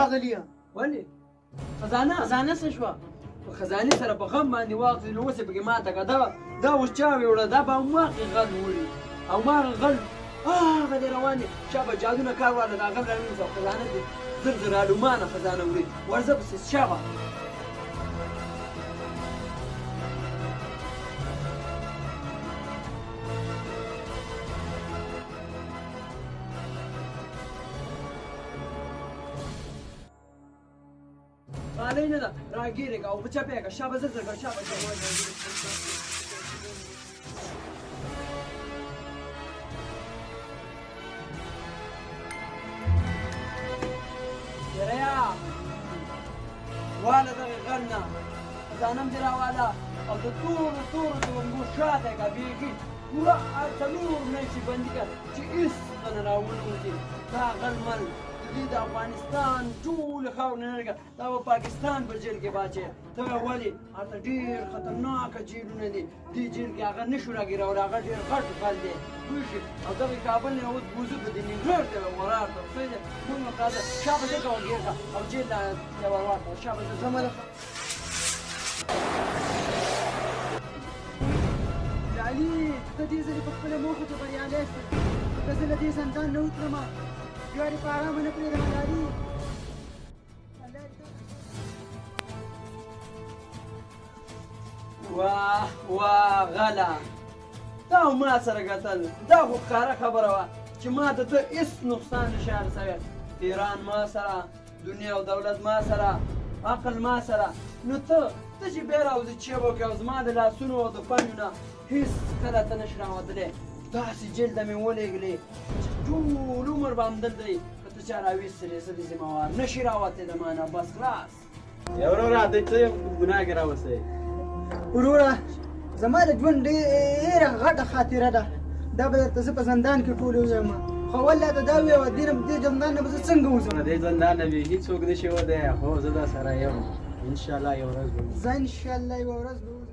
راغلیه ولې خزانه خزانه څه شوه په خزانې سره په غم باندې واخلي نو اوس یې پکې ماته که دا اوس چا ویوړه دا به هماغې غل وړي او هماغه غل هغه دی روان دی چا به جادو نه کار واله دا غل راوینځي او خزانه دې زر زر الومانه خزانه وړي ورځه پسې شابه غالۍ نه ده راګیرې که او په چپې که شابه زر زر که شابه تېریا واله دغې غر نه خزانه م دې راواله او د تورو تورو زغنګو شاته که بیخي پوره 4 میاشتې بندي کړه چې هېڅ نه راونوځي دا غلمل د افغانستان ټولې خاورې نه لږه دا به پاکستان په جیل کې باچې ته ولې هلته ډېر خطرناکه جیلونه دي دې جیل کې هغه نه شو راګیرولی هغه ډېر غټ غل دی پوه شي او دغې کابل نه اوس بوزو په د نیمګړ ته ورار ته څه دی موږ راځه شابه زه کوه ګیر کړه او جیل ته ور واچوه شابه زه زما ده علي ته دې ځلې په خپله موخو کې بریالی شوې که زه له دې زندان نه وتلمه بیا دې په ارامه نه پرېږدم علي واه واه غله دا ما سره کتل دا خو ښکاره خبره وه چې ما ته ته هېڅ نقصان نشي رسوی پیران ما سره دنیا او دولت ما سره عقل ما سره نو ته چې بیا راوځې چیب وکړې او زما د لاسونو او د پنیو نه هېڅ کله ته نشي راوتلی داسې جیل ته مې ولېږلې چې ټول عمر به همدلته وي که ته چا راویستلې زه دې ذمهوار نشي راوتلی د ما نه بس خلاص یا وروره دی څه ګناه کې راوستی وروره زما د ژوند ډېره غټه خاطره ده دا به درته زه په زندان کې ټول ووایم خو والله ته دا وویه دې زندان نه به زه څنګه وځم دې زندان نه به هېڅوک نشي وتی خو زه در سره یم انشاءالله یو ورځ به زه انشاءالله یوه ورځ به